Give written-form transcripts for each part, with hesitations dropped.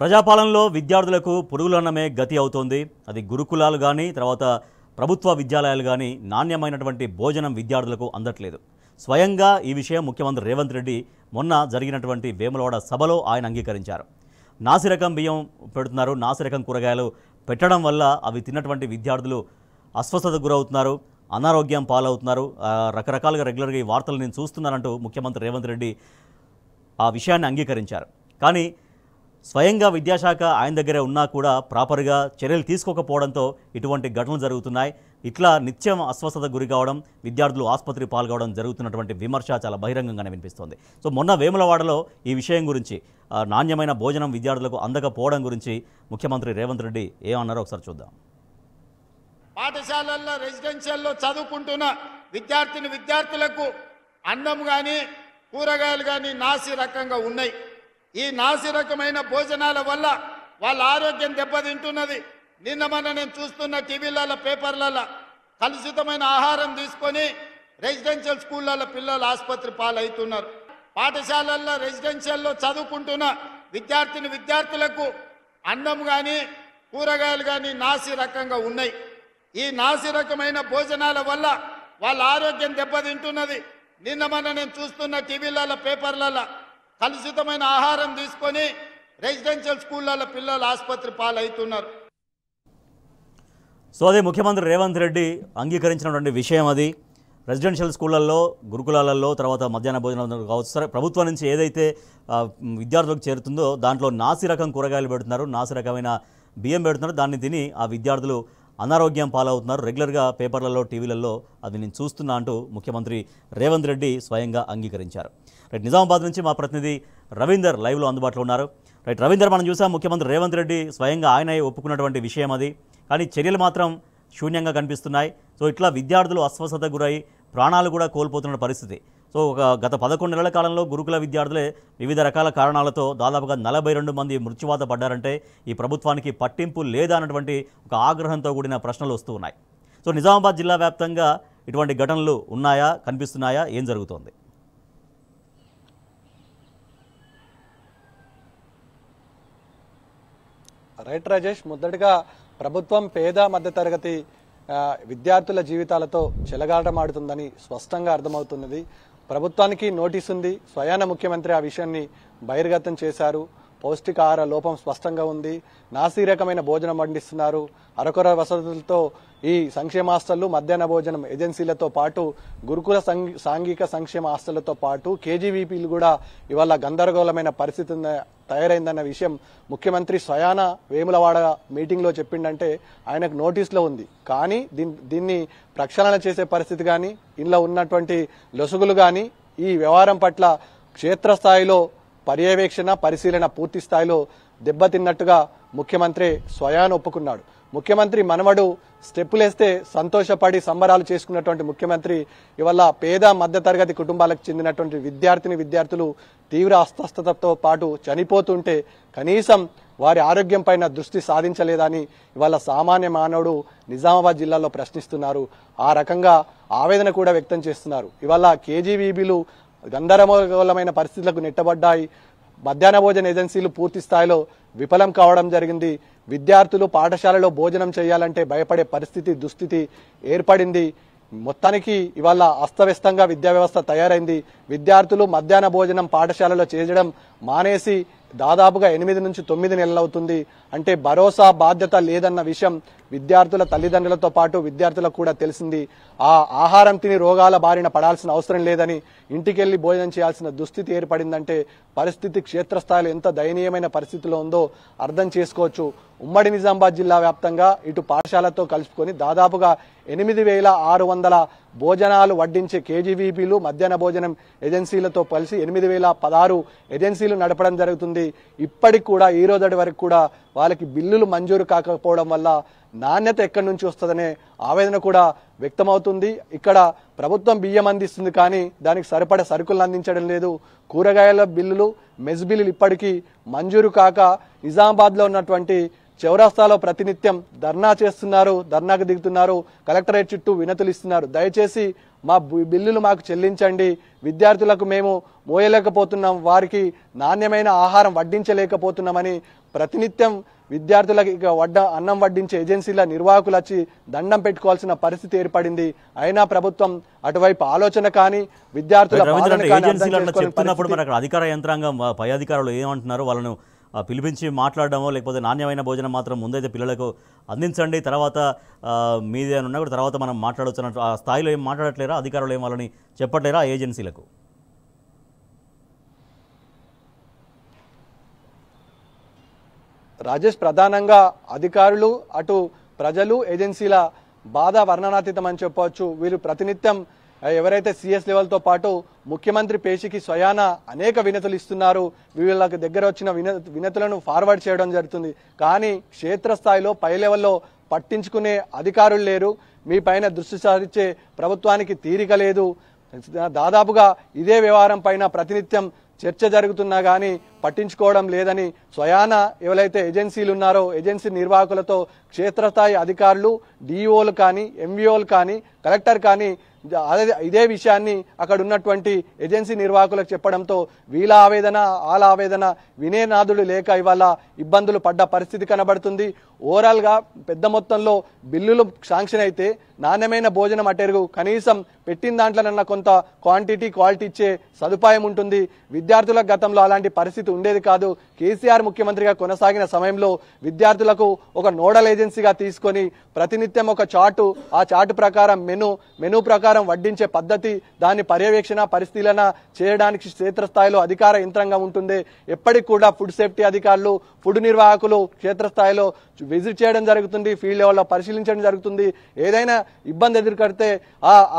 ప్రజాపాలనలో విద్యార్థులకు పురుగులన్నమే గతి అవుతోంది. అది గురుకులాలు కానీ తర్వాత ప్రభుత్వ విద్యాలయాలు కానీ నాణ్యమైనటువంటి భోజనం విద్యార్థులకు అందట్లేదు. స్వయంగా ఈ విషయం ముఖ్యమంత్రి రేవంత్ రెడ్డి మొన్న జరిగినటువంటి వేములవాడ సభలో ఆయన అంగీకరించారు. నాసిరకం బియ్యం పెడుతున్నారు, నాసిరకం కూరగాయలు పెట్టడం వల్ల అవి తిన్నటువంటి విద్యార్థులు అస్వస్థతకు గురవుతున్నారు, అనారోగ్యం పాలవుతున్నారు. రకరకాలుగా రెగ్యులర్గా ఈ వార్తలు నేను చూస్తున్నానంటూ ముఖ్యమంత్రి రేవంత్ రెడ్డి ఆ విషయాన్ని అంగీకరించారు. కానీ స్వయంగా విద్యాశాఖ ఆయన దగ్గరే ఉన్నా కూడా ప్రాపర్గా చర్యలు తీసుకోకపోవడంతో ఇటువంటి ఘటనలు జరుగుతున్నాయి. ఇట్లా నిత్యం అస్వస్థత గురి కావడం, విద్యార్థులు ఆసుపత్రి పాల్గొవడం జరుగుతున్నటువంటి విమర్శ చాలా బహిరంగంగానే వినిపిస్తోంది. సో మొన్న వేములవాడలో ఈ విషయం గురించి, నాణ్యమైన భోజనం విద్యార్థులకు అందకపోవడం గురించి ముఖ్యమంత్రి రేవంత్ రెడ్డి ఏమన్నారో ఒకసారి చూద్దాం. పాఠశాలల్లో రెసిడెన్షియల్లో చదువుకుంటున్న విద్యార్థులకు అన్నం కానీ కూరగాయలు కానీ నాసి రకంగా ఉన్నాయి. ఈ నాసి రకమైన భోజనాల వల్ల వాళ్ళ ఆరోగ్యం దెబ్బతింటున్నది. నిన్న మొన్న నేను చూస్తున్న టీవీలలో పేపర్లలో కలుషితమైన ఆహారం తీసుకొని రెసిడెన్షియల్ స్కూళ్ళలో పిల్లలు ఆసుపత్రి పాలవుతున్నారు. పాఠశాలల్లో రెసిడెన్షియల్లో చదువుకుంటున్న విద్యార్థులకు అన్నం కానీ కూరగాయలు కానీ నాసి రకంగా ఉన్నాయి. ఈ నాసి రకమైన భోజనాల వల్ల వాళ్ళ ఆరోగ్యం దెబ్బతింటున్నది. నిన్న మొన్న నేను చూస్తున్న టీవీలలో పేపర్లలో కలుషితమైన ఆహారం తీసుకొని రెసిడెన్షియల్ స్కూళ్ళలో పిల్లలు ఆసుపత్రి పాలవుతున్నారు. సో అదే ముఖ్యమంత్రి రేవంత్ రెడ్డి అంగీకరించినటువంటి విషయం. అది రెసిడెన్షియల్ స్కూళ్ళల్లో, గురుకులాలలో, తర్వాత మధ్యాహ్న భోజనం కావచ్చు, సరే ప్రభుత్వం నుంచి ఏదైతే విద్యార్థులకు చేరుతుందో దాంట్లో నాసి రకం కూరగాయలు పెడుతున్నారు, నాసి రకమైన బియ్యం పెడుతున్నారు. దాన్ని తిని ఆ విద్యార్థులు అనారోగ్యం పాలవుతున్నారు. రెగ్యులర్గా పేపర్లలో, టీవీలలో అది నేను చూస్తున్నా అంటూ ముఖ్యమంత్రి రేవంత్ రెడ్డి స్వయంగా అంగీకరించారు. రైట్, నిజామాబాద్ నుంచి మా ప్రతినిధి రవీందర్ లైవ్లో అందుబాటులో ఉన్నారు. రైట్ రవీందర్, మనం చూసాం ముఖ్యమంత్రి రేవంత్ రెడ్డి స్వయంగా ఆయనే ఒప్పుకున్నటువంటి విషయం అది. కానీ చర్యలు మాత్రం శూన్యంగా కనిపిస్తున్నాయి. సో ఇట్లా విద్యార్థులు అస్వస్థత గురై ప్రాణాలు కూడా కోల్పోతున్న పరిస్థితి. సో గత 11 నెలల కాలంలో గురుకుల విద్యార్థులే వివిధ రకాల కారణాలతో దాదాపుగా 42 మంది మృత్యువాత పడ్డారంటే ఈ ప్రభుత్వానికి పట్టింపు లేదా అన్నటువంటి ఒక ఆగ్రహంతో కూడిన ప్రశ్నలు వస్తూ ఉన్నాయి. సో నిజామాబాద్ జిల్లా వ్యాప్తంగా ఇటువంటి ఘటనలు ఉన్నాయా, కనిపిస్తున్నాయా, ఏం జరుగుతోంది? రైట్ రాజేష్, మొదటిగా ప్రభుత్వం పేద మధ్యతరగతి విద్యార్థుల జీవితాలతో చెలగాటమాడుతుందని స్పష్టంగా అర్థమవుతున్నది. ప్రభుత్వానికి నోటీసు ఉంది. స్వయాన ముఖ్యమంత్రి ఆ విషయాన్ని బహిర్గతం చేశారు. పౌష్టికాహార లోపం స్పష్టంగా ఉంది. నాసి రకమైన భోజనం వండిస్తున్నారు. అరకొర వసతులతో ఈ సంక్షేమ హాస్టళ్లు, మధ్యాహ్న భోజనం ఏజెన్సీలతో పాటు గురుకుల సాంఘిక సంక్షేమ హాస్టళ్లతో పాటు కేజీవీపీలు కూడా ఇవాళ గందరగోళమైన పరిస్థితి తయారైందన్న విషయం ముఖ్యమంత్రి స్వయాన వేములవాడ మీటింగ్లో చెప్పిండంటే ఆయనకు నోటీసులో ఉంది. కానీ దీన్ని ప్రక్షాళన చేసే పరిస్థితి కానీ, ఇంట్లో ఉన్నటువంటి లొసుగులు కానీ, ఈ వ్యవహారం పట్ల క్షేత్రస్థాయిలో పర్యవేక్షణ, పరిశీలన పూర్తి స్థాయిలో దెబ్బతిన్నట్టుగా ముఖ్యమంత్రి స్వయాన ఒప్పుకున్నాడు. ముఖ్యమంత్రి మనవడు స్టెప్పులేస్తే సంతోషపడి సంబరాలు చేసుకున్నటువంటి ముఖ్యమంత్రి ఇవాళ పేద మధ్యతరగతి కుటుంబాలకు చెందినటువంటి విద్యార్థులు తీవ్ర అస్వస్థతతో పాటు చనిపోతుంటే కనీసం వారి ఆరోగ్యం పైన దృష్టి సాధించలేదని ఇవాళ సామాన్య మానవుడు నిజామాబాద్ జిల్లాలో ప్రశ్నిస్తున్నారు. ఆ రకంగా ఆవేదన కూడా వ్యక్తం చేస్తున్నారు. ఇవాళ కేజీవీబీలు గందరగోళమైన పరిస్థితులకు నెట్టబడ్డాయి. మధ్యాహ్న భోజన ఏజెన్సీలు పూర్తి స్థాయిలో విఫలం కావడం జరిగింది. విద్యార్థులు పాఠశాలలో భోజనం చేయాలంటే భయపడే దుస్థితి ఏర్పడింది. మొత్తానికి ఇవాళ అస్తవ్యస్తంగా విద్యా వ్యవస్థ తయారైంది. విద్యార్థులు మధ్యాహ్న భోజనం పాఠశాలలో చేయడం మానేసి దాదాపుగా 8 నుంచి 9 నెలలు అవుతుంది. అంటే భరోసా, బాధ్యత లేదన్న విషయం విద్యార్థుల తల్లిదండ్రులతో పాటు విద్యార్థులకు కూడా తెలిసింది. ఆ ఆహారం తిని రోగాల బారిన పడాల్సిన అవసరం లేదని ఇంటికెళ్లి భోజనం చేయాల్సిన దుస్థితి ఏర్పడిందంటే పరిస్థితి క్షేత్రస్థాయిలో ఎంత దయనీయమైన పరిస్థితిలో ఉందో అర్థం చేసుకోవచ్చు. ఉమ్మడి నిజామాబాద్ జిల్లా వ్యాప్తంగా ఇటు పాఠశాలతో కలుపుకొని దాదాపుగా 8,600 భోజనాలు వడ్డించే కేజీవీపీలు, మధ్యాహ్న భోజనం ఏజెన్సీలతో కలిసి 8,016 ఏజెన్సీలు నడపడం జరుగుతుంది. ఇప్పటికి కూడా ఈ రోజు వరకు కూడా వాళ్ళకి బిల్లులు మంజూరు కాకపోవడం వల్ల నాణ్యత ఎక్కడి నుంచి వస్తుందనే ఆవేదన కూడా వ్యక్తమవుతుంది. ఇక్కడ ప్రభుత్వం బియ్యం అందిస్తుంది కానీ దానికి సరిపడ సరుకులు అందించడం లేదు. కూరగాయల బిల్లులు, మెస్ బిల్లులు ఇప్పటికీ మంజూరు కాక నిజామాబాద్లో ఉన్నటువంటి చౌరస్తాలో ప్రతినిత్యం ధర్నా చేస్తున్నారు, ధర్నాకు దిగుతున్నారు, కలెక్టరేట్ చుట్టూ వినతులు ఇస్తున్నారు. దయచేసి మా బిల్లులు మాకు చెల్లించండి, విద్యార్థులకు మేము మోయలేకపోతున్నాం, వారికి నాణ్యమైన ఆహారం వడ్డించలేకపోతున్నామని ప్రతినిత్యం విద్యార్థులకు అన్నం వడ్డించే ఏజెన్సీల నిర్వాహకులు వచ్చి దండం పెట్టుకోవాల్సిన పరిస్థితి ఏర్పడింది. అయినా ప్రభుత్వం అటువైపు ఆలోచన కానీ విద్యార్థుల చెప్తున్నప్పుడు మరి అక్కడ అధికార యంత్రాంగం పై అధికారులు ఏమంటున్నారు? వాళ్ళను పిలిపించి మాట్లాడడమో లేకపోతే నాణ్యమైన భోజనం మాత్రం ముందైతే పిల్లలకు అందించండి, తర్వాత మీదే ఉన్నా కూడా తర్వాత మనం మాట్లాడవచ్చు ఆ స్థాయిలో ఏం మాట్లాడట్లేరా? అధికారులు ఏం వాళ్ళని చెప్పట్లేరా ఏజెన్సీలకు? రాజేష్, ప్రధానంగా అధికారులు అటు ప్రజలు ఏజెన్సీల బాధ వర్ణనాతీతం అని చెప్పవచ్చు. వీరు ప్రతినిత్యం ఎవరైతే సిఎస్ లెవెల్తో పాటు ముఖ్యమంత్రి పేషికి స్వయాన అనేక వినతులు ఇస్తున్నారు. వీళ్ళకి దగ్గర వచ్చిన వినతులను ఫార్వర్డ్ చేయడం జరుగుతుంది. కానీ క్షేత్రస్థాయిలో పై లెవెల్లో పట్టించుకునే అధికారులు లేరు. మీ పైన దృష్టి సారించే ప్రభుత్వానికి తీరిక లేదు. దాదాపుగా ఇదే వ్యవహారం పైన ప్రతినిత్యం చర్చ జరుగుతున్నా కానీ పట్టించుకోవడం లేదని స్వయాన ఎవరైతే ఏజెన్సీలు ఉన్నారో ఏజెన్సీ నిర్వాహకులతో క్షేత్రస్థాయి అధికారులు, డిఈఓలు కానీ, ఎంవిఓలు కానీ, కలెక్టర్ కానీ ఇదే విషయాన్ని అక్కడ ఉన్నటువంటి ఏజెన్సీ నిర్వాహకులకు చెప్పడంతో వీళ్ళ ఆవేదన వాళ్ళ ఆవేదన వినేనాదుడు లేక ఇవాళ ఇబ్బందులు పడ్డ పరిస్థితి కనబడుతుంది. ఓవరాల్గా పెద్ద మొత్తంలో బిల్లులు శాంక్షన్ అయితే నాణ్యమైన భోజనం అటెరుగు కనీసం పెట్టిన దాంట్లోనన్నా కొంత క్వాంటిటీ క్వాలిటీ ఇచ్చే సదుపాయం ఉంటుంది. విద్యార్థులకు గతంలో అలాంటి పరిస్థితి ఉండేది కాదు. కేసీఆర్ ముఖ్యమంత్రిగా కొనసాగిన సమయంలో విద్యార్థులకు ఒక నోడల్ ఏజెన్సీగా తీసుకొని ప్రతినిత్యం ఒక చార్టు, ఆ చార్టు ప్రకారం మెనూ ప్రకారం వడ్డించే పద్ధతి, దాని పర్యవేక్షణ పరిశీలన చేయడానికి క్షేత్రస్థాయిలో అధికార యంత్రాంగం ఉంటుంది. ఎప్పటికి కూడా ఫుడ్ సేఫ్టీ అధికారులు, ఫుడ్ నిర్వాహకులు క్షేత్రస్థాయిలో విజిట్ చేయడం జరుగుతుంది, ఫీల్డ్ లెవెల్లో పరిశీలించడం జరుగుతుంది. ఏదైనా ఇబ్బంది ఎదుర్కొడితే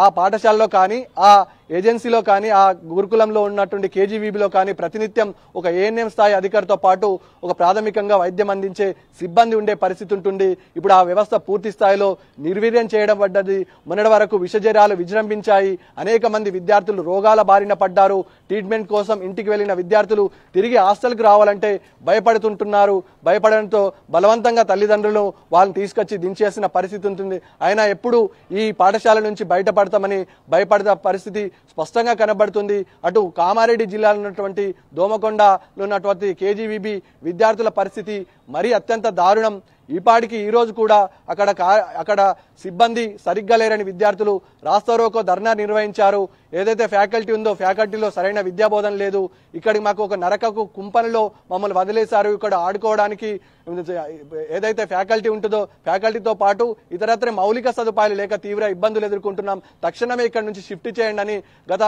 ఆ పాఠశాలలో కానీ, ఆ ఏజెన్సీలో కానీ, ఆ గురుకులంలో ఉన్నటువంటి కేజీవీబీలో కానీ ప్రతినిత్యం ఒక ఏఎన్ఎం స్థాయి అధికారితో పాటు ఒక ప్రాథమికంగా వైద్యం అందించే సిబ్బంది ఉండే పరిస్థితి ఉంటుంది. ఇప్పుడు ఆ వ్యవస్థ పూర్తి స్థాయిలో నిర్వీర్యం చేయడం పడ్డది. మొన్నటి వరకు విషజ్వరాలు విజృంభించాయి. అనేక మంది విద్యార్థులు రోగాల బారిన పడ్డారు. ట్రీట్మెంట్ కోసం ఇంటికి వెళ్లిన విద్యార్థులు తిరిగి హాస్టల్కి రావాలంటే భయపడుతుంటున్నారు. భయపడడంతో బలవంతంగా తల్లిదండ్రులు వాళ్ళని తీసుకొచ్చి దించేసిన పరిస్థితి ఉంటుంది. అయినా ఎప్పుడు ఈ పాఠశాల నుంచి బయటపడతామని భయపడే పరిస్థితి స్పష్టంగా కనబడుతుంది. అటు కామారెడ్డి జిల్లాలో ఉన్నటువంటి దోమకొండలో ఉన్నటువంటి కేజీవీబీ విద్యార్థుల పరిస్థితి మరీ అత్యంత దారుణం. ఈపాటికి ఈ రోజు కూడా అక్కడ సిబ్బంది సరిగ్గా లేరని విద్యార్థులు రాస్తారోకో ధర్నా నిర్వహించారు. ఏదైతే ఫ్యాకల్టీ ఉందో ఫ్యాకల్టీలో సరైన విద్యాబోధన లేదు. ఇక్కడికి మాకు ఒక నరకకు కుంపనలో మమ్మల్ని వదిలేశారు. ఇక్కడ ఆడుకోవడానికి ఏదైతే ఫ్యాకల్టీ ఉంటుందో ఫ్యాకల్టీతో పాటు ఇతరత్ర మౌలిక సదుపాయాలు లేక తీవ్ర ఇబ్బందులు ఎదుర్కొంటున్నాం. తక్షణమే ఇక్కడ నుంచి షిఫ్ట్ చేయండి అని గత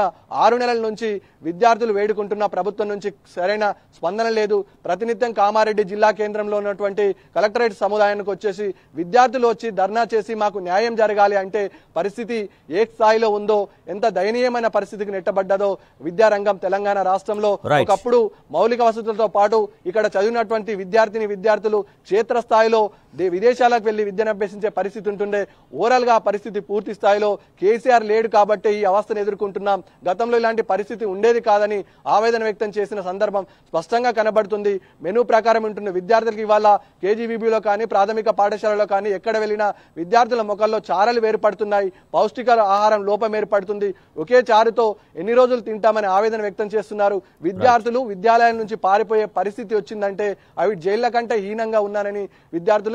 6 నెలల నుంచి విద్యార్థులు వేడుకుంటున్న ప్రభుత్వం నుంచి సరైన స్పందన లేదు. ప్రతినిత్యం కామారెడ్డి జిల్లా కేంద్రంలో ఉన్నటువంటి కలెక్టరేట్ సముదాయానికి వచ్చేసి విద్యార్థులు వచ్చి ధర్నా చేసి మాకు న్యాయం జరగాలి అంటే పరిస్థితి ఏ స్థాయిలో ఉందో, ఎంత దయనీయమైన పరిస్థితికి నెట్టబడ్డదో విద్యారంగం తెలంగాణ రాష్ట్రంలో. ఒకప్పుడు మౌలిక వసతులతో పాటు ఇక్కడ చదివినటువంటి విద్యార్థులు క్షేత్రస్థాయిలో విదేశాలకు వెళ్లి విద్యను అభ్యసించే పరిస్థితి ఉంటుండే. ఓవరాల్ గా పరిస్థితి పూర్తి స్థాయిలో కేసీఆర్ లేడు కాబట్టి ఈ అవస్థను ఎదుర్కొంటున్నాం. గతంలో ఇలాంటి పరిస్థితి ఉండేది కాదని ఆవేదన వ్యక్తం చేసిన సందర్భం స్పష్టంగా కనబడుతుంది. మెనూ ప్రకారం ఉంటున్న విద్యార్థులకు ఇవాళ కేజీవీబీలో కానీ ప్రాథమిక పాఠశాలలో కానీ ఎక్కడ వెళ్ళినా విద్యార్థుల ముఖంలో చారలు ఏర్పడుతున్నాయి. పౌష్టిక ఆహారం లోపం ఏర్పడుతుంది. ఒకే చారుతో ఎన్ని రోజులు తింటామని ఆవేదన వ్యక్తం చేస్తున్నారు. విద్యార్థులు విద్యాలయం నుంచి పారిపోయే పరిస్థితి వచ్చిందంటే అవి జైళ్ల కంటే హీనంగా ఉన్నారని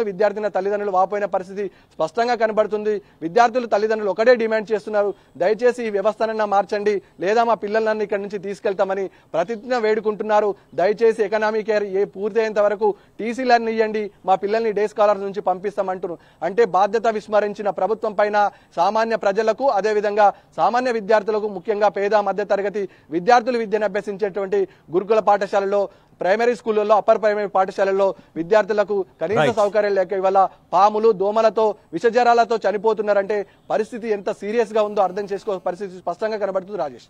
విద్యార్థిన తల్లిదండ్రులు వాపోయిన పరిస్థితి స్పష్టంగా కనబడుతుంది. విద్యార్థులు తల్లిదండ్రులు ఒకటే డిమాండ్ చేస్తున్నారు, దయచేసి ఈ వ్యవస్థనన్నా మార్చండి లేదా మా పిల్లలన్నీ ఇక్కడ నుంచి తీసుకెళ్తామని ప్రతిజ్ఞ వేడుకుంటున్నారు. దయచేసి ఎకనామిక్ ఇయర్ పూర్తయ్యేంత వరకు టీసీలన్నీ ఇవ్వండి, మా పిల్లల్ని డే స్కాలర్స్ నుంచి పంపిస్తామంటున్నారు. అంటే బాధ్యత విస్మరించిన ప్రభుత్వం పైన సామాన్య ప్రజలకు అదేవిధంగా సామాన్య విద్యార్థులకు ముఖ్యంగా పేద మధ్య తరగతి విద్యార్థులు విద్యను అభ్యసించేటువంటి గురుకుల పాఠశాలలో ప్రైమరీ స్కూళ్ళలో అప్పర్ ప్రైమరీ పాఠశాలల్లో విద్యార్థులకు కనీస సౌకర్యాలు లేక ఇవాళ పాములు దోమలతో విషజ్వరాలతో చనిపోతున్నారంటే పరిస్థితి ఎంత సీరియస్ గా ఉందో అర్థం చేసుకో పరిస్థితి స్పష్టంగా కనబడుతుంది. రాజేష్.